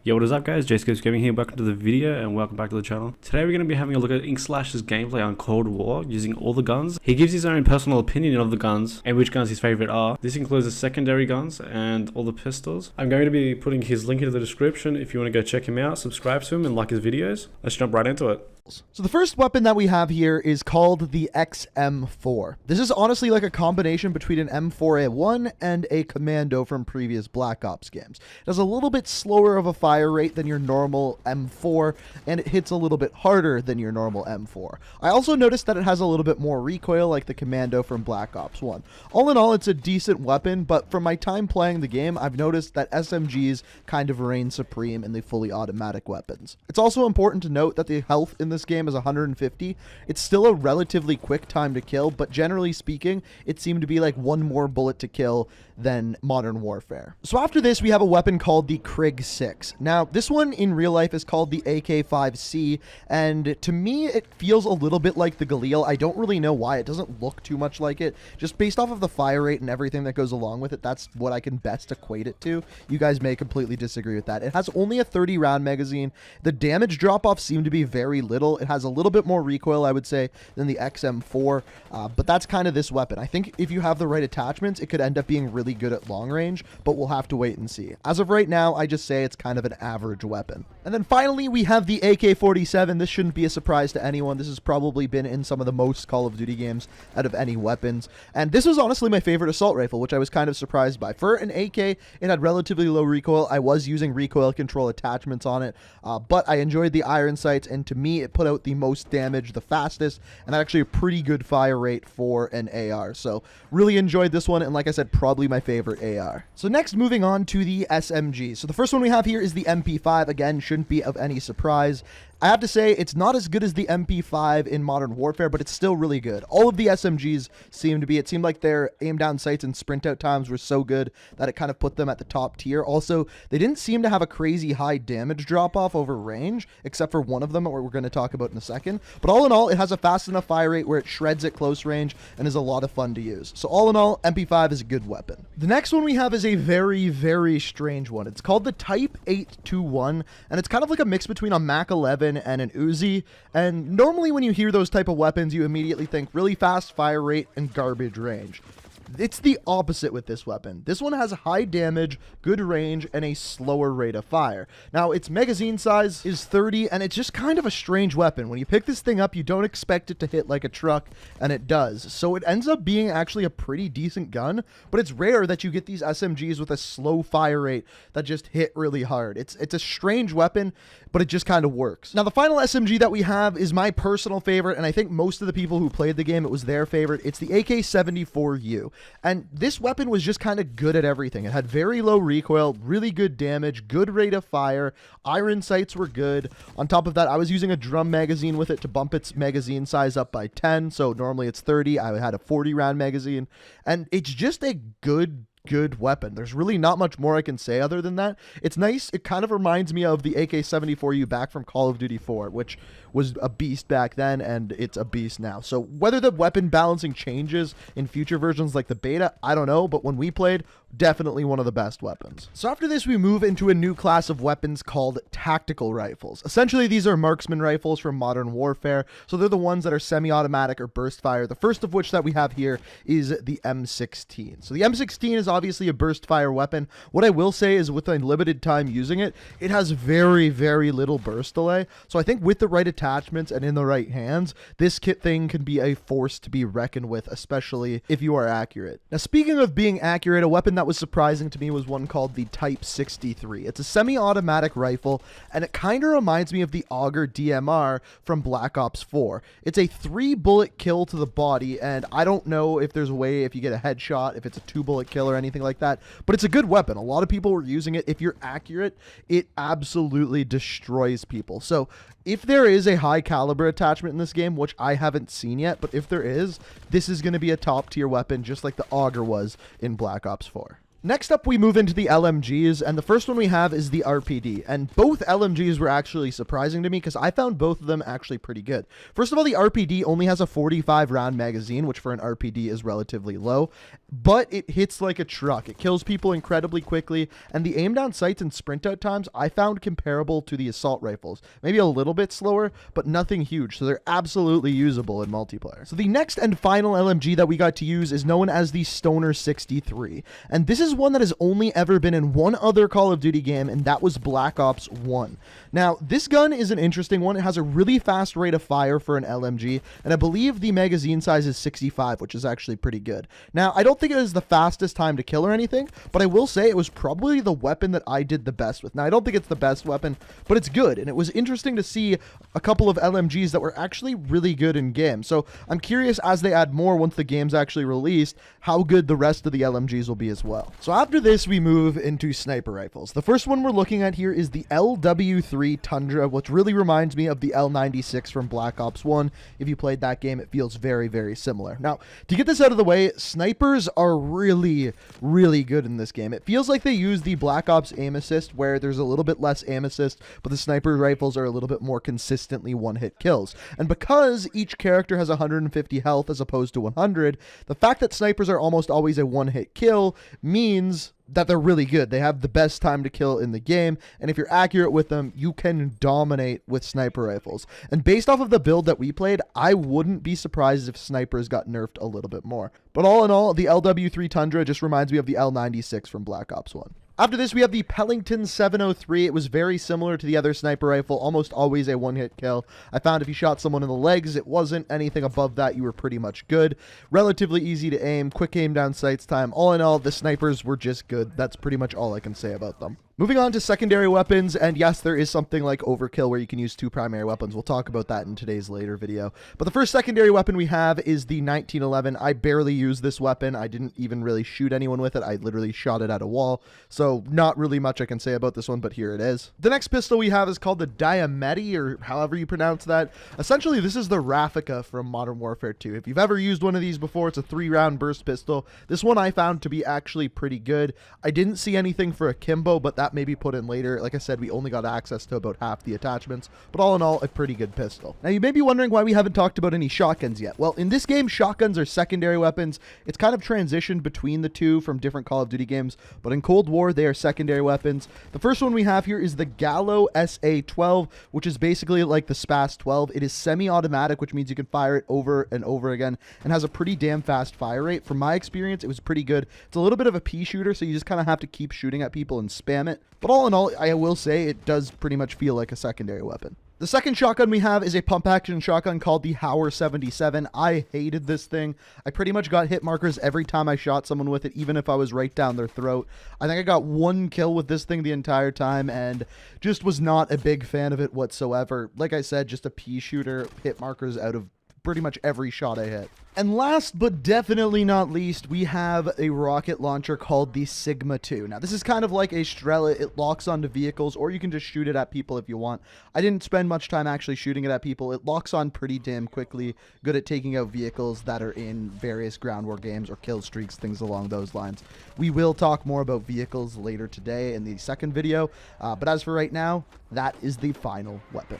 Yo, what is up guys, JScopes Gaming here, welcome to the video and welcome back to the channel. Today we're going to be having a look at Inkslashers gameplay on Cold War using all the guns. He gives his own personal opinion of the guns and which guns his favorite are. This includes the secondary guns and all the pistols. I'm going to be putting his link into the description if you want to go check him out, subscribe to him and like his videos. Let's jump right into it. So the first weapon that we have here is called the XM4. This is honestly like a combination between an M4A1 and a Commando from previous Black Ops games. It has a little bit slower of a fire rate than your normal M4, and it hits a little bit harder than your normal M4. I also noticed that it has a little bit more recoil like the Commando from Black Ops 1. All in all, it's a decent weapon, but from my time playing the game, I've noticed that SMGs kind of reign supreme in the fully automatic weapons. It's also important to note that the health in this game is 150. It's still a relatively quick time to kill, but generally speaking, it seemed to be like one more bullet to kill than Modern Warfare. So after this, we have a weapon called the Krig 6. Now, this one in real life is called the AK-5C, and to me, it feels a little bit like the Galil. I don't really know why. It doesn't look too much like it. Just based off of the fire rate and everything that goes along with it, that's what I can best equate it to. You guys may completely disagree with that. It has only a 30-round magazine. The damage drop-off seemed to be very little. It has a little bit more recoil, I would say, than the XM4, but that's kind of this weapon. I think if you have the right attachments, it could end up being really good at long range, but we'll have to wait and see. As of right now, I just say it's kind of an average weapon. And then finally, we have the AK-47. This shouldn't be a surprise to anyone. This has probably been in some of the most Call of Duty games out of any weapons. And this was honestly my favorite assault rifle, which I was kind of surprised by. For an AK, it had relatively low recoil. I was using recoil control attachments on it, but I enjoyed the iron sights, and to me, it put out the most damage the fastest, and actually a pretty good fire rate for an AR. So really enjoyed this one, and like I said, probably my favorite AR. So next, moving on to the SMG. So the first one we have here is the MP5. Again, shouldn't be of any surprise. I have to say, it's not as good as the MP5 in Modern Warfare, but it's still really good. All of the SMGs seem to be. It seemed like their aim down sights and sprint out times were so good that it kind of put them at the top tier. Also, they didn't seem to have a crazy high damage drop-off over range, except for one of them, what we're going to talk about in a second. But all in all, it has a fast enough fire rate where it shreds at close range and is a lot of fun to use. So all in all, MP5 is a good weapon. The next one we have is a very, very strange one. It's called the Type 821, and it's kind of like a mix between a Mac 11 and an Uzi, and normally when you hear those type of weapons, you immediately think really fast fire rate and garbage range. It's the opposite with this weapon. This one has high damage, good range, and a slower rate of fire. Now, its magazine size is 30, and it's just kind of a strange weapon. When you pick this thing up, you don't expect it to hit like a truck, and it does. So it ends up being actually a pretty decent gun, but it's rare that you get these SMGs with a slow fire rate that just hit really hard. It's a strange weapon, but it just kind of works. Now, the final SMG that we have is my personal favorite, and I think most of the people who played the game, it was their favorite. It's the AK-74U. And this weapon was just kind of good at everything. It had very low recoil, really good damage, good rate of fire, iron sights were good. On top of that, I was using a drum magazine with it to bump its magazine size up by 10. So normally it's 30. I had a 40-round magazine. And it's just a good weapon. There's really not much more I can say other than that. It's nice. It kind of reminds me of the AK-74U back from Call of Duty 4, which was a beast back then, and it's a beast now. So whether the weapon balancing changes in future versions like the beta, I don't know, but when we played, definitely one of the best weapons. So after this, we move into a new class of weapons called tactical rifles. Essentially, these are marksman rifles from Modern Warfare, so they're the ones that are semi-automatic or burst fire. The first of which that we have here is the M16. So the M16 is obviously a burst fire weapon. What I will say is with a limited time using it, it has very, very little burst delay. So I think with the right attachments and in the right hands, this kit thing can be a force to be reckoned with, especially if you are accurate. Now, speaking of being accurate, a weapon that was surprising to me was one called the Type 63. It's a semi-automatic rifle, and it kind of reminds me of the Auger DMR from Black Ops 4. It's a 3-bullet kill to the body, and I don't know if there's a way if you get a headshot, if it's a 2-bullet kill or anything like that, but it's a good weapon. A lot of people were using it. If you're accurate, it absolutely destroys people. So if there is a high caliber attachment in this game, which I haven't seen yet, but if there is, this is going to be a top tier weapon just like the Auger was in Black Ops 4. Next up, we move into the LMGs, and the first one we have is the RPD. And both LMGs were actually surprising to me because I found both of them actually pretty good. First of all, the RPD only has a 45 round magazine, which for an RPD is relatively low, but it hits like a truck. It kills people incredibly quickly, and the aim down sights and sprint out times I found comparable to the assault rifles. Maybe a little bit slower, but nothing huge, so they're absolutely usable in multiplayer. So the next and final LMG that we got to use is known as the Stoner 63, and this is one that has only ever been in one other Call of Duty game, and that was Black Ops 1. Now, this gun is an interesting one. It has a really fast rate of fire for an LMG, and I believe the magazine size is 65, which is actually pretty good. Now, I don't think it is the fastest time to kill or anything, but I will say it was probably the weapon that I did the best with. Now, I don't think it's the best weapon, but it's good, and it was interesting to see a couple of LMGs that were actually really good in game. So I'm curious, as they add more once the game's actually released, how good the rest of the LMGs will be as well. So after this, we move into sniper rifles. The first one we're looking at here is the LW3 Tundra, which really reminds me of the L96 from Black Ops 1. If you played that game, it feels very, very similar. Now, to get this out of the way, snipers are really, really good in this game. It feels like they use the Black Ops aim assist, where there's a little bit less aim assist, but the sniper rifles are a little bit more consistently one-hit kills. And because each character has 150 health as opposed to 100, the fact that snipers are almost always a one-hit kill means that they're really good. They have the best time to kill in the game, and if you're accurate with them, you can dominate with sniper rifles. And based off of the build that we played, I wouldn't be surprised if snipers got nerfed a little bit more. But all in all, the LW3 Tundra just reminds me of the L96 from Black Ops 1. After this, we have the Pelington 703. It was very similar to the other sniper rifle, almost always a one-hit kill. I found if you shot someone in the legs, it wasn't anything above that, you were pretty much good. Relatively easy to aim, quick aim down sights time. All in all, the snipers were just good. That's pretty much all I can say about them. Moving on to secondary weapons, and yes, there is something like overkill where you can use two primary weapons. We'll talk about that in today's later video. But the first secondary weapon we have is the 1911. I barely used this weapon. I didn't even really shoot anyone with it. I literally shot it at a wall. So not really much I can say about this one, but here it is. The next pistol we have is called the Diameti, or however you pronounce that. Essentially, this is the Raffica from Modern Warfare 2. If you've ever used one of these before, it's a 3-round burst pistol. This one I found to be actually pretty good. I didn't see anything for akimbo, but that may be put in later. Like I said, we only got access to about half the attachments, but all in all, a pretty good pistol. Now, you may be wondering why we haven't talked about any shotguns yet. Well, in this game, shotguns are secondary weapons. It's kind of transitioned between the two from different Call of Duty games, but in Cold War, they are secondary weapons. The first one we have here is the Gallo Sa-12, which is basically like the SPAS-12. It is semi-automatic, which means you can fire it over and over again, and has a pretty damn fast fire rate. From my experience, it was pretty good. It's a little bit of a pea shooter, so you just kind of have to keep shooting at people and spam it. But all in all, I will say it does pretty much feel like a secondary weapon. The second shotgun we have is a pump action shotgun called the Hauer 77. I hated this thing. I pretty much got hit markers every time I shot someone with it, even if I was right down their throat. I think I got one kill with this thing the entire time and just was not a big fan of it whatsoever. Like I said, just a pea shooter, hit markers out of pretty much every shot I hit. And last but definitely not least, we have a rocket launcher called the Sigma 2. Now, this is kind of like a Strela. It locks onto vehicles, or you can just shoot it at people if you want. I didn't spend much time actually shooting it at people. It locks on pretty damn quickly, good at taking out vehicles that are in various ground war games or kill streaks, things along those lines. We will talk more about vehicles later today in the second video, but as for right now, that is the final weapon.